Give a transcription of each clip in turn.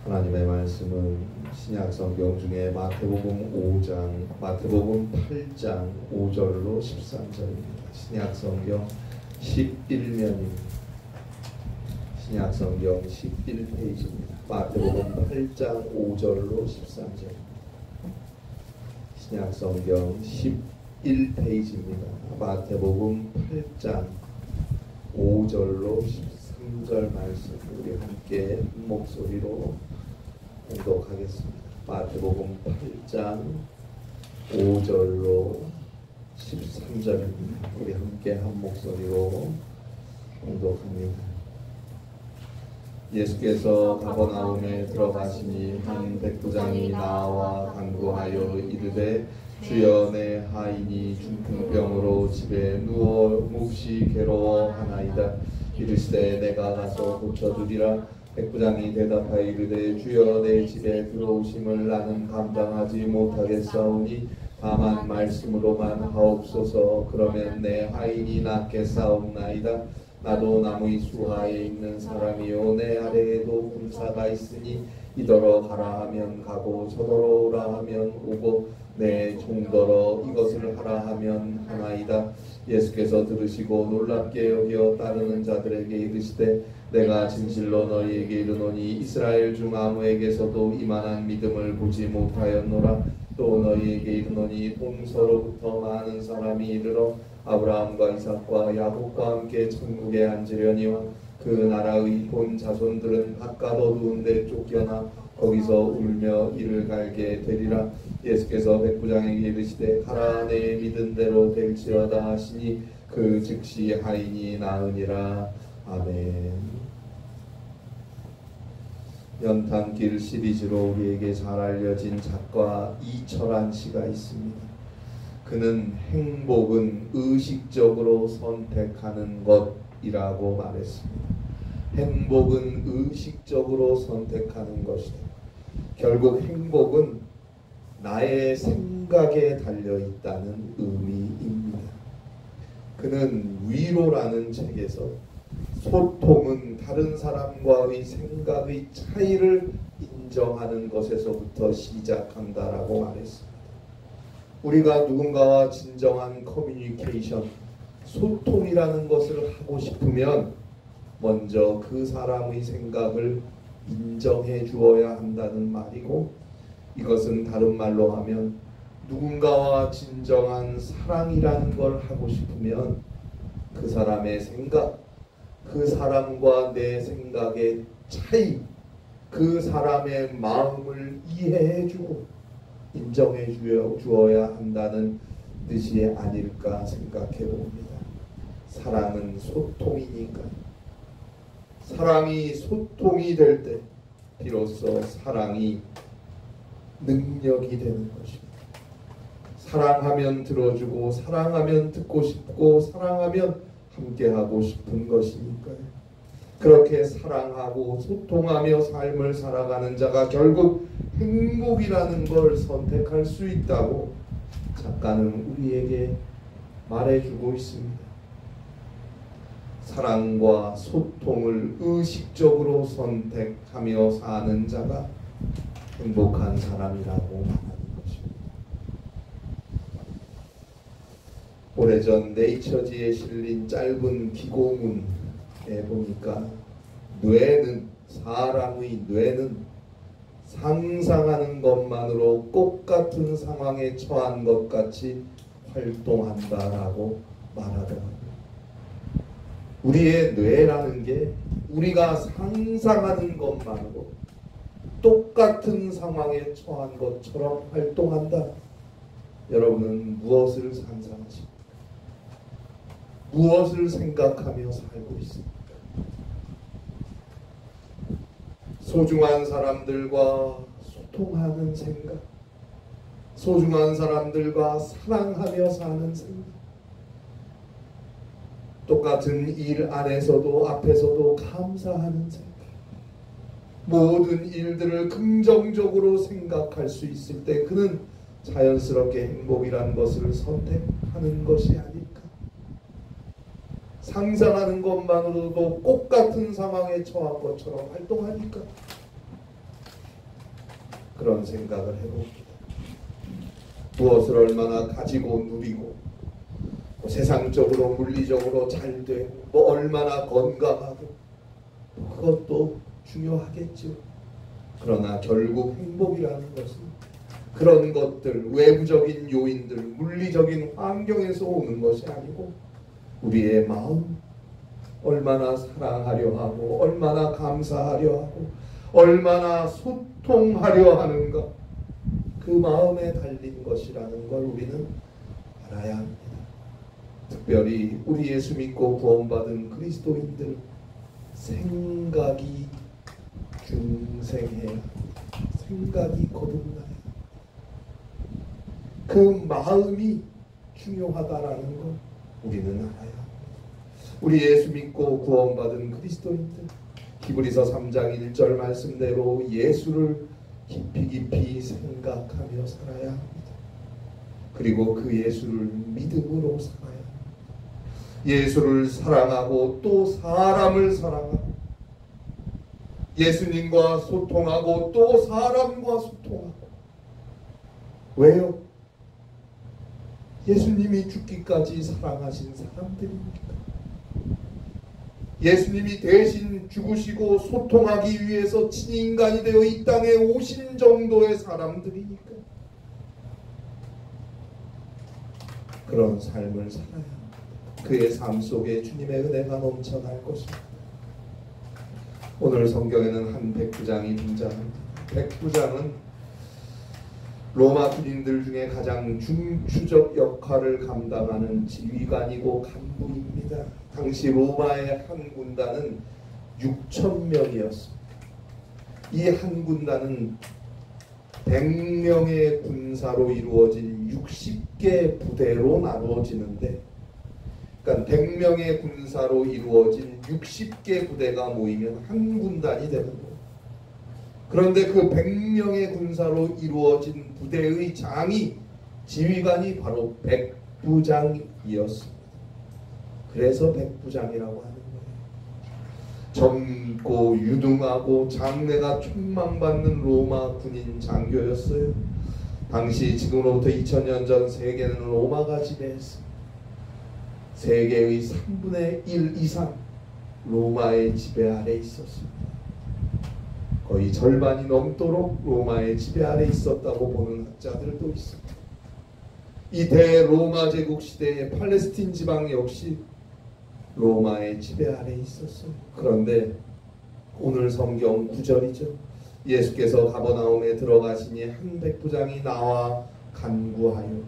하나님의 말씀은 신약 성경 중에 마태복음 5장, 마태복음 8장 5절로 13절입니다. 신약 성경 11면입니다. 신약 성경 11페이지입니다. 마태복음 8장 5절로 13절입니다. 신약 성경 11페이지입니다. 마태복음 8장 5절로 13절 말씀 우리 함께 한 목소리로 공독하겠습니다. 마태복음 8장 5절로 13절입니다. 우리 함께 한 목소리로 공독합니다. 예수께서 가버나움에 들어가시니 한 백부장이 나와 간구하여 이르되 주여 내 하인이 중풍병으로 집에 누워 몹시 괴로워하나이다. 이르시되 내가 가서 고쳐주리라. 백부장이 대답하여 이르되 주여 내 집에 들어오심을 나는 감당하지 못하겠사오니 다만 말씀으로만 하옵소서. 그러면 내 하인이 낫겠사옵나이다. 나도 나무의 수하에 있는 사람이요 내 아래에도 군사가 있으니 이더러 가라 하면 가고 저더러 오라 하면 오고 내 종더러 이것을 하라 하면 하나이다. 예수께서 들으시고 놀랍게 여겨 따르는 자들에게 이르시되 내가 진실로 너희에게 이르노니 이스라엘 중 아무에게서도 이만한 믿음을 보지 못하였노라. 또 너희에게 이르노니 동서로부터 많은 사람이 이르러 아브라함과 이삭과 야곱과 함께 천국에 앉으려니와 그 나라의 본 자손들은 바깥 어두운 데 쫓겨나 거기서 울며 이를 갈게 되리라. 예수께서 백부장에게 이르시되 가라 내 믿은 대로 될지어다 하시니 그 즉시 하인이 나으니라. 아멘. 연탄길 시리즈로 우리에게 잘 알려진 작가 이철한 씨가 있습니다. 그는 행복은 의식적으로 선택하는 것이라고 말했습니다. 행복은 의식적으로 선택하는 것이다. 결국 행복은 나의 생각에 달려있다는 의미입니다. 그는 위로라는 책에서 소통은 다른 사람과의 생각의 차이를 인정하는 것에서부터 시작한다라고 말했습니다. 우리가 누군가와 진정한 커뮤니케이션, 소통이라는 것을 하고 싶으면 먼저 그 사람의 생각을 인정해 주어야 한다는 말이고, 이것은 다른 말로 하면 누군가와 진정한 사랑이라는 걸 하고 싶으면 그 사람의 생각, 그 사람과 내 생각의 차이, 그 사람의 마음을 이해해 주고 인정해 주어야 한다는 뜻이 아닐까 생각해 봅니다. 사랑은 소통이니까. 사랑이 소통이 될 때 비로소 사랑이 능력이 되는 것입니다. 사랑하면 들어주고 사랑하면 듣고 싶고 사랑하면 함께하고 싶은 것이니까요. 그렇게 사랑하고 소통하며 삶을 살아가는 자가 결국 행복이라는 걸 선택할 수 있다고 작가는 우리에게 말해주고 있습니다. 사랑과 소통을 의식적으로 선택하며 사는 자가 행복한 사람이라고 말하는 것입니다. 오래전 네이처지에 실린 짧은 기고문에 보니까 사람의 뇌는 상상하는 것만으로 똑같은 상황에 처한 것 같이 활동한다라고 말하더라고요. 우리의 뇌라는 게 우리가 상상하는 것만으로 똑같은 상황에 처한 것처럼 활동한다. 여러분은 무엇을 상상하십니까? 무엇을 생각하며 살고 있습니까? 소중한 사람들과 소통하는 생각, 소중한 사람들과 사랑하며 사는 생각, 똑같은 일 안에서도 앞에서도 감사하는 생각, 모든 일들을 긍정적으로 생각할 수 있을 때 그는 자연스럽게 행복이라는 것을 선택하는 것이 아닐까. 상상하는 것만으로도 똑같은 상황에 처한 것처럼 활동하니까 그런 생각을 해봅니다. 무엇을 얼마나 가지고 누리고 뭐 세상적으로 물리적으로 잘 되고 뭐 얼마나 건강하고 그것도 중요하겠죠. 그러나 결국 행복이라는 것은 그런 것들, 외부적인 요인들, 물리적인 환경에서 오는 것이 아니고 우리의 마음, 얼마나 사랑하려 하고 얼마나 감사하려 하고 얼마나 소통하려 하는가, 그 마음에 달린 것이라는 걸 우리는 알아야 합니다. 특별히 우리 예수 믿고 구원받은 그리스도인들, 생각이 중생해야 합니다. 생각이 거듭나야 합니다. 그 마음이 중요하다라는 걸 우리는 알아야 합니다. 우리 예수 믿고 구원받은 그리스도인들, 히브리서 3장 1절 말씀대로 예수를 깊이 생각하며 살아야 합니다. 그리고 그 예수를 믿음으로 살아야 합니다. 예수를 사랑하고 또 사람을 사랑하고 예수님과 소통하고 또 사람과 소통하고. 왜요? 예수님이 죽기까지 사랑하신 사람들입니까? 예수님이 대신 죽으시고 소통하기 위해서 친인간이 되어 이 땅에 오신 정도의 사람들이니까 그런 삶을 살아야 합니다. 그의 삶 속에 주님의 은혜가 넘쳐날 것입니다. 오늘 성경에는 한 백부장이 등장합니다. 백부장은 로마 군인들 중에 가장 중추적 역할을 감당하는 지휘관이고 간부입니다. 당시 로마의 한 군단은 6,000명이었습니다. 이 한 군단은 100명의 군사로 이루어진 60개 부대로 나누어지는데, 그러니까 100명의 군사로 이루어진 60개 부대가 모이면 한 군단이 되는 거예요. 그런데 그 100명의 군사로 이루어진 부대의 장이, 지휘관이 바로 백부장이었습니다. 그래서 백부장이라고 하는 거예요. 젊고 유능하고 장래가 촉망받는 로마 군인 장교였어요. 당시 지금으로부터 2000년 전 세계는 로마가 지배했습니다. 세계의 3분의 1 이상 로마의 지배 아래 있었습니다. 거의 절반이 넘도록 로마의 지배 아래 있었다고 보는 학자들도 있습니다. 이 대로마 제국 시대의 팔레스틴 지방 역시 로마의 지배 아래 있었어요. 그런데 오늘 성경 9절이죠. 예수께서 가버나움에 들어가시니 한 백부장이 나와 간구하여.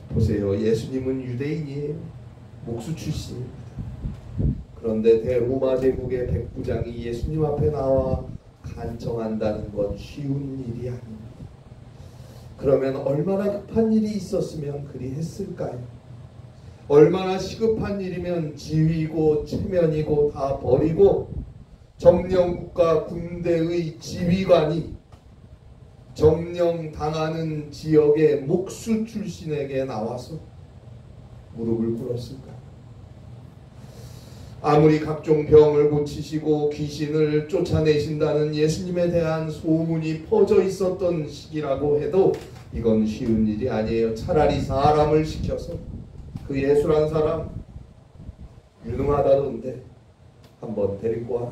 보세요, 예수님은 유대인이에요. 목수 출신입니다. 그런데 대로마 제국의 백부장이 예수님 앞에 나와 간청한다는 건 쉬운 일이 아닙니다. 그러면 얼마나 급한 일이 있었으면 그리 했을까요? 얼마나 시급한 일이면 지휘고 체면이고 다 버리고 점령국가 군대의 지휘관이 점령당하는 지역의 목수 출신에게 나와서 무릎을 꿇었을까요? 아무리 각종 병을 고치시고 귀신을 쫓아내신다는 예수님에 대한 소문이 퍼져 있었던 시기라고 해도 이건 쉬운 일이 아니에요. 차라리 사람을 시켜서 그 예수란 사람 유능하다던데 한번 데리고 와라,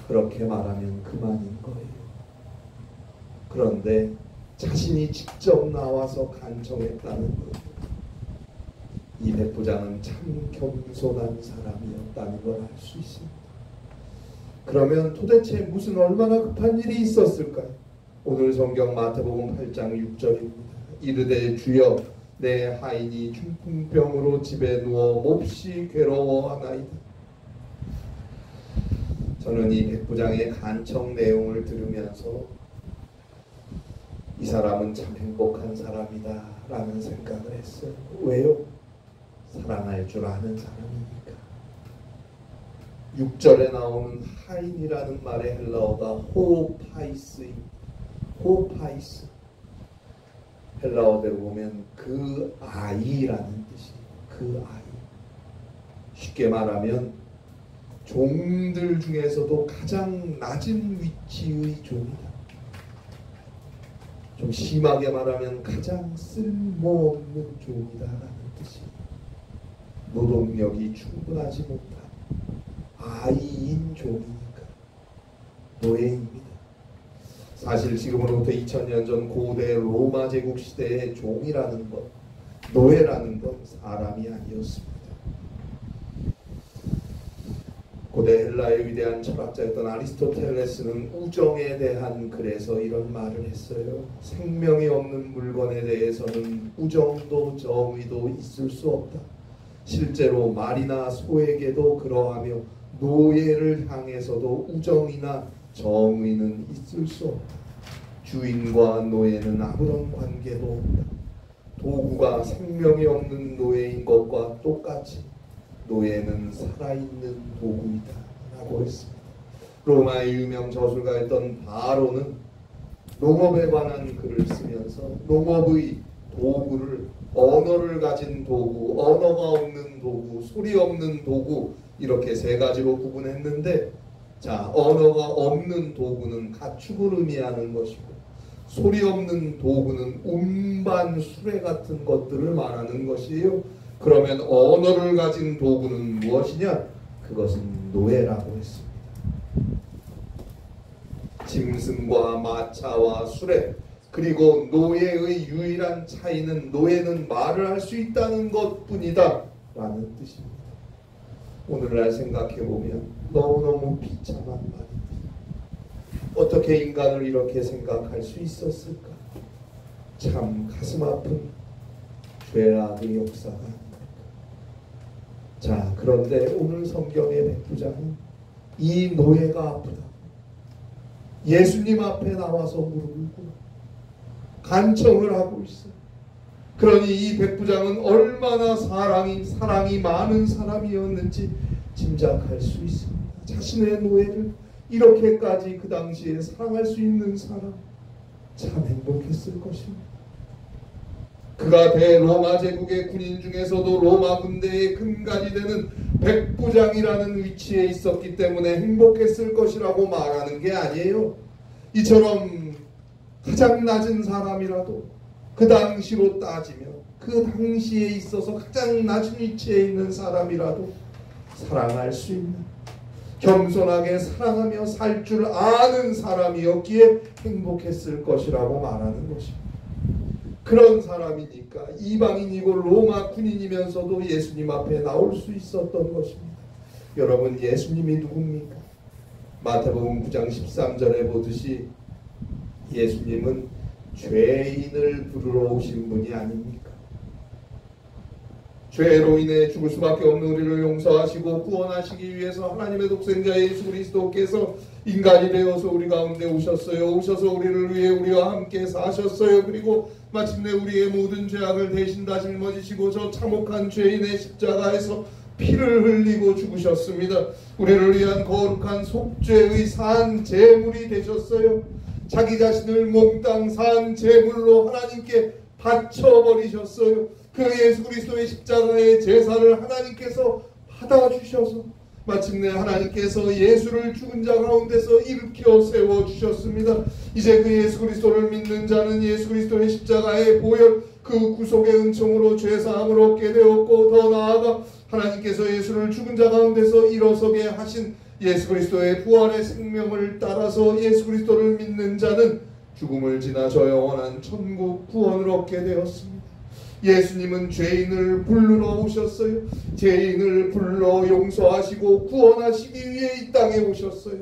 그렇게 말하면 그만인 거예요. 그런데 자신이 직접 나와서 간청했다는 거예요. 이 백부장은 참 겸손한 사람이었다는 걸 알 수 있습니다. 그러면 도대체 무슨 얼마나 급한 일이 있었을까요? 오늘 성경 마태복음 8장 6절입니다. 이르되 주여 내 하인이 중풍병으로 집에 누워 몹시 괴로워하나이다. 저는 이 백부장의 간청 내용을 들으면서 이 사람은 참 행복한 사람이다 라는 생각을 했어요. 왜요? 사랑할 줄 아는 사람이니까. 6절에 나오는 하인이라는 말의 헬라어가 호파이스입니다. 호파이스. 헬라어대로 보면 그 아이라는 뜻이에요. 그 아이. 쉽게 말하면 종들 중에서도 가장 낮은 위치의 종이다. 좀 심하게 말하면 가장 쓸모없는 종이다라는 뜻이, 노동력이 충분하지 못한 아이인 종이니까 노예입니다. 사실 지금으로부터 2000년 전 고대 로마 제국 시대의 종이라는 것, 노예라는 건 사람이 아니었습니다. 고대 헬라의 위대한 철학자였던 아리스토텔레스는 우정에 대한 글에서 이런 말을 했어요. 생명이 없는 물건에 대해서는 우정도 정의도 있을 수 없다. 실제로 말이나 소에게도 그러하며 노예를 향해서도 우정이나 정의는 있을 수 없다. 주인과 노예는 아무런 관계도 없다. 도구가 생명이 없는 노예인 것과 똑같이 노예는 살아있는 도구이다 라고 했습니다. 로마의 유명 저술가였던 바로는 농업에 관한 글을 쓰면서 농업의 도구를 언어를 가진 도구, 언어가 없는 도구, 소리 없는 도구 이렇게 세 가지로 구분했는데, 자, 언어가 없는 도구는 가축을 의미하는 것이고 소리 없는 도구는 음반 수레 같은 것들을 말하는 것이에요. 그러면 언어를 가진 도구는 무엇이냐? 그것은 노예라고 했습니다. 짐승과 마차와 수레, 그리고 노예의 유일한 차이는 노예는 말을 할 수 있다는 것뿐이다 라는 뜻입니다. 오늘날 생각해보면 너무너무 비참한 말입니다. 어떻게 인간을 이렇게 생각할 수 있었을까? 참 가슴 아픈 죄악의 역사가 아닙니까? 자, 그런데 오늘 성경의 백부장은 이 노예가 아프다, 예수님 앞에 나와서 무릎을 꿇고 간청을 하고 있어요. 그러니 이 백부장은 얼마나 사랑이 많은 사람이었는지 짐작할 수 있습니다. 자신의 노예를 이렇게까지 그 당시에 사랑할 수 있는 사람, 참 행복했을 것입니다. 그가 대로마 제국의 군인 중에서도 로마 군대의 근간이 되는 백부장이라는 위치에 있었기 때문에 행복했을 것이라고 말하는 게 아니에요. 이처럼 가장 낮은 사람이라도 그 당시로 따지면 그 당시에 있어서 가장 낮은 위치에 있는 사람이라도 사랑할 수 있는, 겸손하게 사랑하며 살 줄 아는 사람이었기에 행복했을 것이라고 말하는 것입니다. 그런 사람이니까 이방인이고 로마 군인이면서도 예수님 앞에 나올 수 있었던 것입니다. 여러분, 예수님이 누굽니까? 마태복음 9장 13절에 보듯이 예수님은 죄인을 부르러 오신 분이 아닙니까? 죄로 인해 죽을 수밖에 없는 우리를 용서하시고 구원하시기 위해서 하나님의 독생자 예수 그리스도께서 인간이 되어서 우리 가운데 오셨어요. 오셔서 우리를 위해 우리와 함께 사셨어요. 그리고 마침내 우리의 모든 죄악을 대신 다 짊어지시고 저 참혹한 죄인의 십자가에서 피를 흘리고 죽으셨습니다. 우리를 위한 거룩한 속죄의 산 제물이 되셨어요. 자기 자신을 몽땅 산 제물로 하나님께 바쳐버리셨어요. 그 예수 그리스도의 십자가의 제사를 하나님께서 받아주셔서 마침내 하나님께서 예수를 죽은 자 가운데서 일으켜 세워주셨습니다. 이제 그 예수 그리스도를 믿는 자는 예수 그리스도의 십자가의 보혈, 그 구속의 은총으로 죄사함을 얻게 되었고, 더 나아가 하나님께서 예수를 죽은 자 가운데서 일어서게 하신 예수 그리스도의 부활의 생명을 따라서 예수 그리스도를 믿는 자는 죽음을 지나 저 영원한 천국 구원을 얻게 되었습니다. 예수님은 죄인을 부르러 오셨어요. 죄인을 불러 용서하시고 구원하시기 위해 이 땅에 오셨어요.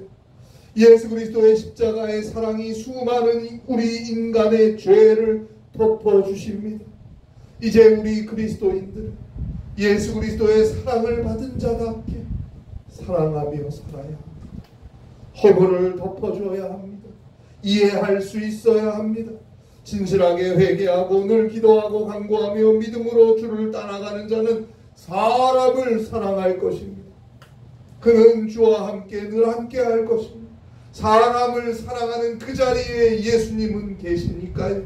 예수 그리스도의 십자가의 사랑이 수많은 우리 인간의 죄를 덮어주십니다. 이제 우리 그리스도인들은 예수 그리스도의 사랑을 받은 자답게 사랑하며 살아야 합니다. 허물을 덮어줘야 합니다. 이해할 수 있어야 합니다. 진실하게 회개하고 늘 기도하고 간구하며 믿음으로 주를 따라가는 자는 사람을 사랑할 것입니다. 그는 주와 함께 늘 함께 할 것입니다. 사람을 사랑하는 그 자리에 예수님은 계시니까요.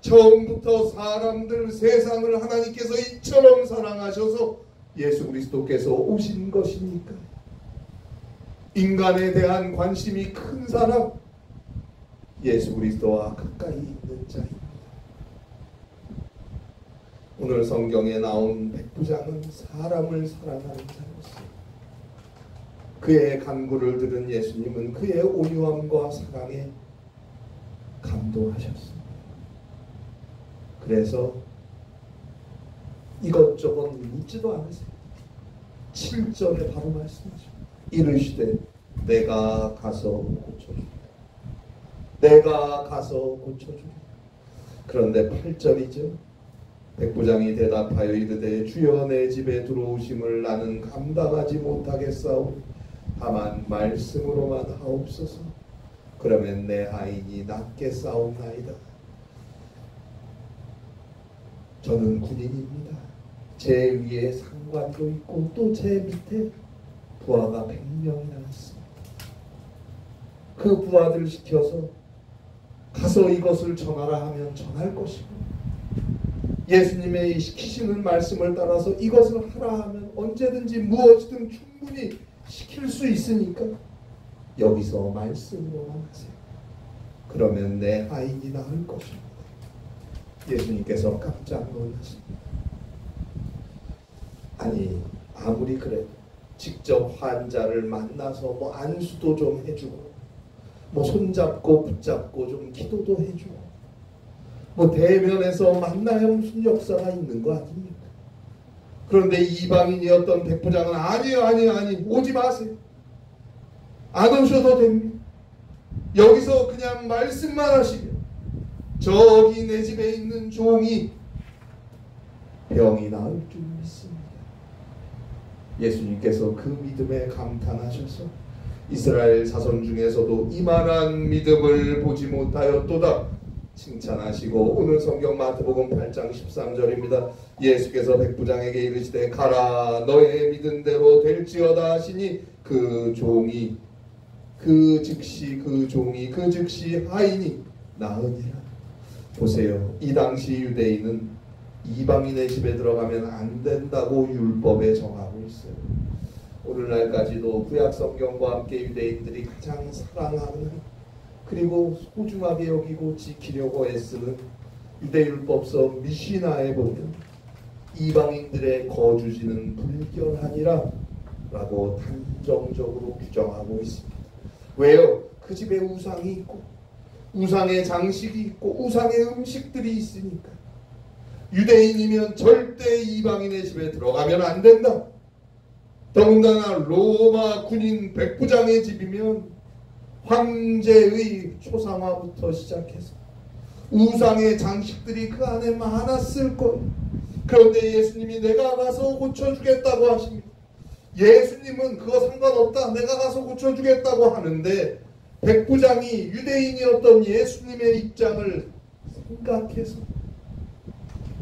처음부터 사람들, 세상을 하나님께서 이처럼 사랑하셔서 예수 그리스도께서 오신 것이니까요. 인간에 대한 관심이 큰 사람, 예수 그리스도와 가까이 있는 자입니다. 오늘 성경에 나온 백부장은 사람을 사랑하는 자였어요. 그의 간구를 들은 예수님은 그의 온유함과 사랑에 감동하셨습니다. 그래서 이것저것 묻지도 않으세요. 7절에 바로 말씀하죠. 이르시되 내가 가서 고쳐주리라. 내가 가서 고쳐주리라. 그런데 8절이죠. 백부장이 대답하여 이르되 주여 내 집에 들어오심을 나는 감당하지 못하겠사오니 다만 말씀으로만 하옵소서. 그러면 내 하인이 낫겠사옵나이다. 저는 군인입니다. 제 위에 상관도 있고 또 제 밑에 부하가 100명이나 있습니다. 그 부하들 시켜서 가서 이것을 전하라 하면 전할 것이고, 예수님의 시키시는 말씀을 따라서 이것을 하라 하면 언제든지 무엇이든 충분히 시킬 수 있으니까 여기서 말씀으로만 하세요. 그러면 내 하인이 나을 것입니다. 예수님께서 깜짝 놀라십니다. 아니 아무리 그래도 직접 환자를 만나서 뭐 안수도 좀 해주고 뭐 손잡고 붙잡고 좀 기도도 해주고 뭐 대면에서 만나야 무슨 역사가 있는 거 아닙니까? 그런데 이방인이었던 백부장은 아니 오지 마세요. 안 오셔도 됩니다. 여기서 그냥 말씀만 하시면 저기 내 집에 있는 종이 병이 나을 줄 믿습니다. 예수님께서 그 믿음에 감탄하셔서 이스라엘 자손 중에서도 이만한 믿음을 보지 못하였도다 칭찬하시고, 오늘 성경 마태복음 8장 13절입니다. 예수께서 백부장에게 이르시되 가라 너의 믿은 대로 될지어다 하시니 그 종이 그 즉시 하인이 나으니라. 보세요. 이 당시 유대인은 이방인의 집에 들어가면 안 된다고 율법에 정하고 있어요. 오늘날까지도 구약 성경과 함께 유대인들이 가장 사랑하는 그리고 소중하게 여기고 지키려고 애쓰는 유대율법서 미시나에 보면 이방인들의 거주지는 불결하니라 라고 단정적으로 규정하고 있습니다. 왜요? 그 집에 우상이 있고 우상의 장식이 있고 우상의 음식들이 있으니까. 유대인이면 절대 이방인의 집에 들어가면 안 된다. 더군다나 로마 군인 백부장의 집이면 황제의 초상화부터 시작해서 우상의 장식들이 그 안에 많았을 거예요. 그런데 예수님이 내가 가서 고쳐주겠다고 하십니다. 예수님은 그거 상관없다, 내가 가서 고쳐주겠다고 하는데 백부장이 유대인이었던 예수님의 입장을 생각해서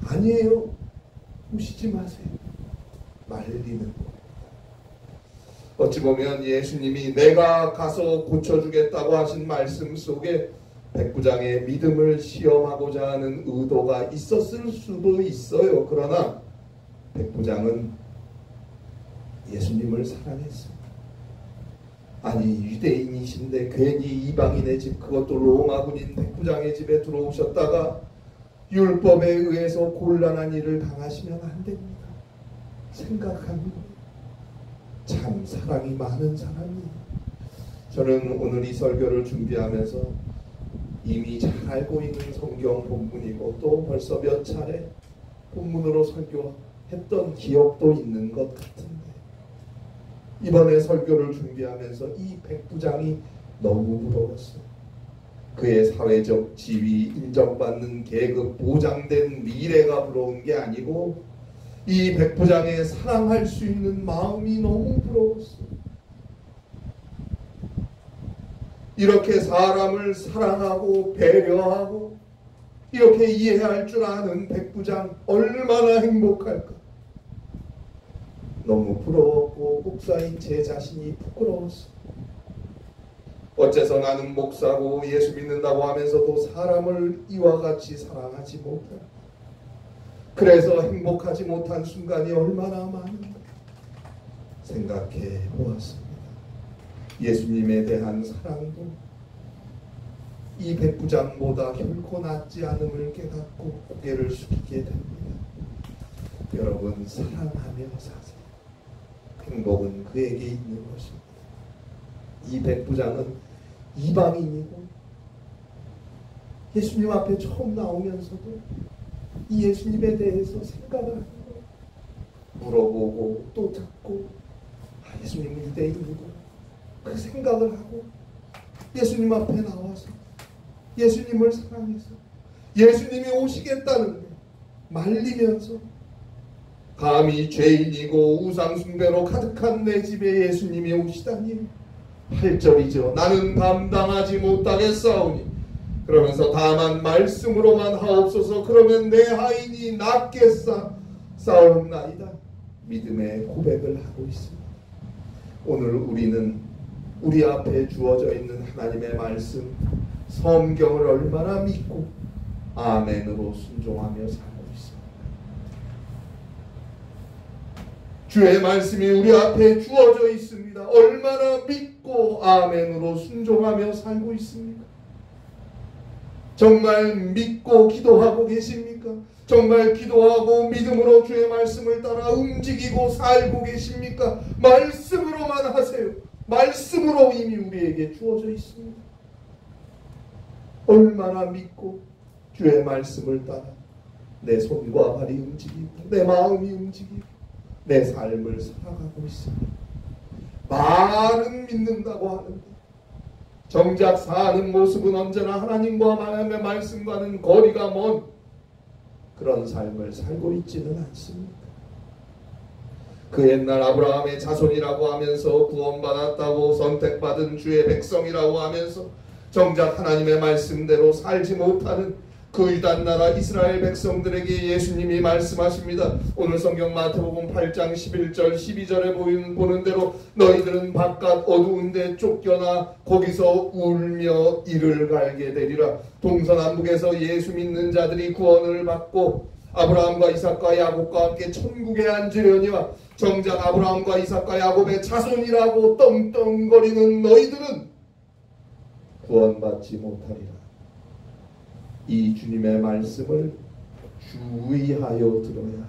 아니에요, 오시지 마세요, 말리는 거예요. 어찌 보면 예수님이 내가 가서 고쳐주겠다고 하신 말씀 속에 백부장의 믿음을 시험하고자 하는 의도가 있었을 수도 있어요. 그러나 백부장은 예수님을 사랑했습니다. 아니 유대인이신데 괜히 이방인의 집, 그것도 로마 군인 백부장의 집에 들어오셨다가 율법에 의해서 곤란한 일을 당하시면 안 됩니다. 생각합니다. 참 사랑이 많은 사람이에요. 저는 오늘 이 설교를 준비하면서 이미 잘 알고 있는 성경 본문이고 또 벌써 몇 차례 본문으로 설교했던 기억도 있는 것 같은데 이번에 설교를 준비하면서 이 백부장이 너무 부러웠어요. 그의 사회적 지위, 인정받는 계급, 보장된 미래가 부러운 게 아니고 이 백부장의 사랑할 수 있는 마음이 너무 부러웠어요. 이렇게 사람을 사랑하고 배려하고 이렇게 이해할 줄 아는 백부장 얼마나 행복할까. 너무 부러웠고 목사인 제 자신이 부끄러웠어요. 어째서 나는 목사고 예수 믿는다고 하면서도 사람을 이와 같이 사랑하지 못할까. 그래서 행복하지 못한 순간이 얼마나 많은가 생각해 보았습니다. 예수님에 대한 사랑도 이 백부장보다 결코 낫지 않음을 깨닫고 고개를 숙이게 됩니다. 여러분, 사랑하며 사세요. 행복은 그에게 있는 것입니다. 이 백부장은 이방인이고 예수님 앞에 처음 나오면서도 이 예수님에 대해서 생각을 하는 거예요. 물어보고 또 듣고 예수님은 유대인이고 그 생각을 하고 예수님 앞에 나와서 예수님을 사랑해서 예수님이 오시겠다는 데 말리면서 감히 죄인이고 우상숭배로 가득한 내 집에 예수님이 오시다니 8절이죠. 나는 감당하지 못하겠사오니 그러면서 다만 말씀으로만 하옵소서. 그러면 내 하인이 낫겠사옵나이다. 믿음의 고백을 하고 있습니다. 오늘 우리는 우리 앞에 주어져 있는 하나님의 말씀 성경을 얼마나 믿고 아멘으로 순종하며 살고 있습니다. 주의 말씀이 우리 앞에 주어져 있습니다. 얼마나 믿고 아멘으로 순종하며 살고 있습니까? 정말 믿고 기도하고 계십니까? 정말 기도하고 믿음으로 주의 말씀을 따라 움직이고 살고 계십니까? 말씀으로만 하세요. 말씀으로 이미 우리에게 주어져 있습니다. 얼마나 믿고 주의 말씀을 따라 내 손과 발이 움직이고 내 마음이 움직이고 내 삶을 살아가고 있습니다. 말은 믿는다고 하는데 정작 사는 모습은 언제나 하나님과 하나님의 말씀과는 거리가 먼 그런 삶을 살고 있지는 않습니다. 그 옛날 아브라함의 자손이라고 하면서 구원받았다고 선택받은 주의 백성이라고 하면서 정작 하나님의 말씀대로 살지 못하는 그 유다 나라 이스라엘 백성들에게 예수님이 말씀하십니다. 오늘 성경 마태복음 8장 11절 12절에 보는 대로 너희들은 바깥 어두운 데 쫓겨나 거기서 울며 이를 갈게 되리라. 동서남북에서 예수 믿는 자들이 구원을 받고 아브라함과 이삭과 야곱과 함께 천국에 앉으려니와 정작 아브라함과 이삭과 야곱의 자손이라고 떵떵거리는 너희들은 구원받지 못하리라. 이 주님의 말씀을 주의하여 들어야 합니다.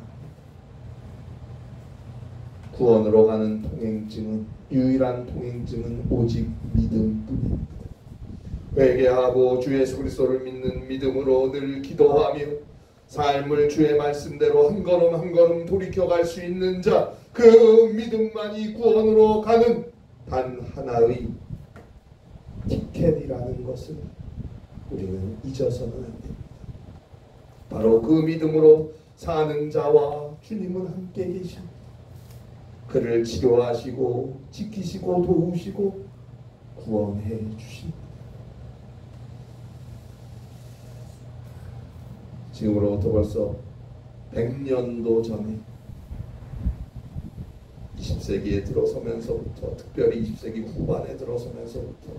구원으로 가는 통행증은 유일한 통행증은 오직 믿음뿐입니다. 회개하고 주 예수 그리스도를 믿는 믿음으로 늘 기도하며 삶을 주의 말씀대로 한 걸음 한 걸음 돌이켜갈 수 있는 자, 그 믿음만이 구원으로 가는 단 하나의 티켓이라는 것을 우리는 잊어서는 안 됩니다. 바로 그 믿음으로 사는 자와 주님은 함께 계십니다. 그를 치료하시고 지키시고 도우시고 구원해 주십니다. 지금으로부터 벌써 100년도 전에 20세기에 들어서면서부터, 특별히 20세기 후반에 들어서면서부터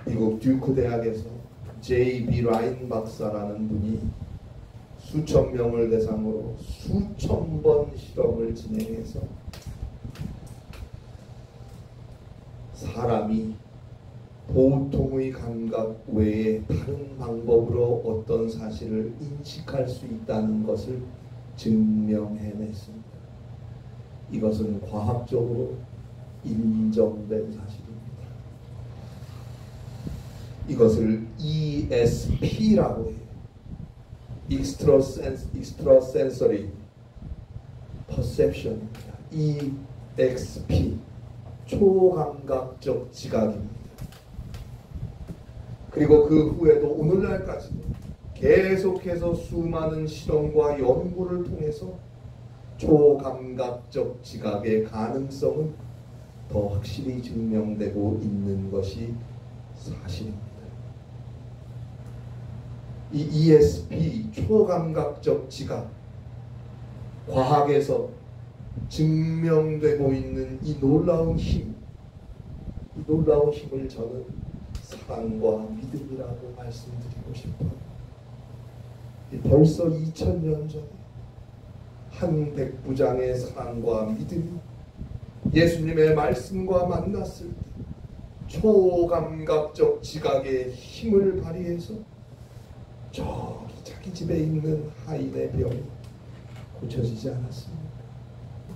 미국 듀크 대학에서 J.B. 라인 박사라는 분이 수천 명을 대상으로 수천 번 실험을 진행해서 사람이 보통의 감각 외에 다른 방법으로 어떤 사실을 인식할 수 있다는 것을 증명해냈습니다. 이것은 과학적으로 인정된 사실입니다. 이것을 ESP라고 해요. Extrasensory Perception입니다. EXP, 초감각적 지각입니다. 그리고 그 후에도 오늘날까지도 계속해서 수많은 실험과 연구를 통해서 초감각적 지각의 가능성은 더 확실히 증명되고 있는 것이 사실입니다. 이 ESP, 초감각적 지각, 과학에서 증명되고 있는 이 놀라운 힘, 이 놀라운 힘을 저는 사랑과 믿음이라고 말씀드리고 싶어요. 벌써 2000년 전에 한 백부장의 사랑과 믿음이 예수님의 말씀과 만났을 때 초감각적 지각에 힘을 발휘해서 저기 자기 집에 있는 하인의 병이 고쳐지지 않았습니다.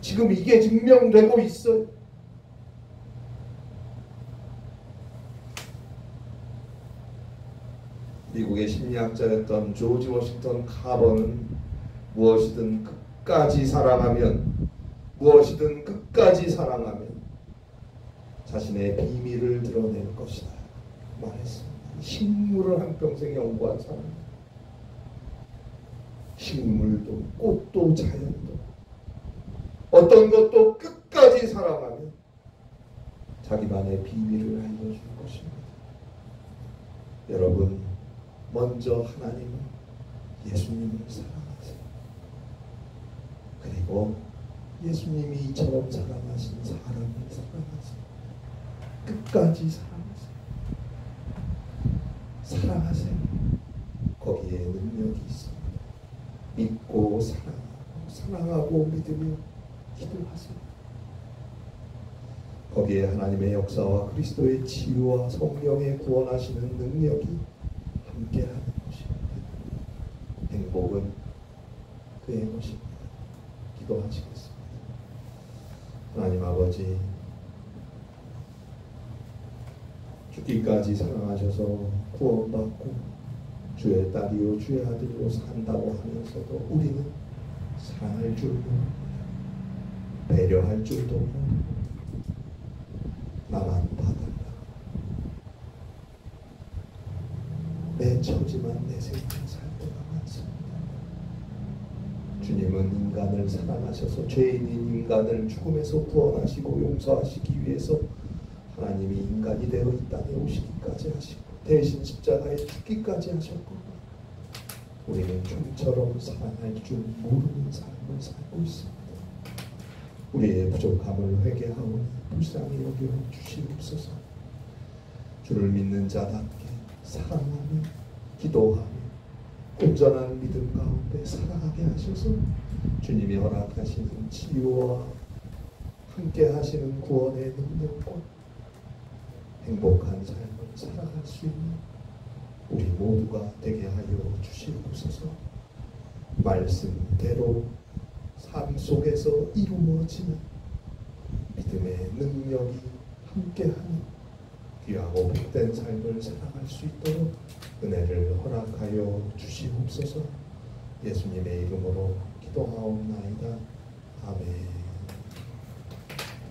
지금 이게 증명되고 있어요. 미국의 심리학자였던 조지 워싱턴 카버는 무엇이든 끝까지 사랑하면 자신의 비밀을 드러낼 것이다 말했습니다. 식물을 한평생 연구한 사람, 식물도 꽃도 자연도 어떤 것도 끝까지 사랑하면 자기만의 비밀을 알려줄 것입니다. 여러분, 먼저 하나님은 예수님을 사랑하세요. 그리고 예수님이 이처럼 사랑하신 사람을 사랑하세요. 끝까지 사랑하세요. 거기에 능력이 있습니다. 믿고 사랑하고 믿으며 기도하세요. 거기에 하나님의 역사와 그리스도의 치유와 성령의 구원하시는 능력이 함께하는 것입니다. 행복은 그의 것입니다. 기도하시겠습니다. 하나님 아버지, 죽기까지 사랑하셔서 구원받고 주의 딸이요 주의 아들로 산다고 하면서도 우리는 사랑할 줄 모릅니다. 배려할 줄도 모르고 나만 봐달라, 내 처지만 내 생각을 살 때가 많습니다. 주님은 인간을 사랑하셔서 죄인인 인간을 죽음에서 구원하시고 용서하시기 위해서 하나님이 인간이 되어 이 땅에 오시기까지 하시고 대신 십자가에 죽기까지 하셨고, 우리는 좀처럼 사랑할 줄 모르는 삶을 살고 있습니다. 우리의 부족함을 회개하오니 불쌍히 여겨 주시옵소서. 주를 믿는 자답게 사랑하며 기도하며 온전한 믿음 가운데 살아가게 하셔서 주님이 허락하시는 치유와 함께 하시는 구원의 능력과 행복한 삶을 살아갈 수 있는 우리 모두가 되게 하여 주시옵소서. 말씀대로 삶 속에서 이루어지는 믿음의 능력이 함께하는 귀하고 복된 삶을 살아갈 수 있도록 은혜를 허락하여 주시옵소서. 예수님의 이름으로 기도하옵나이다. 아멘.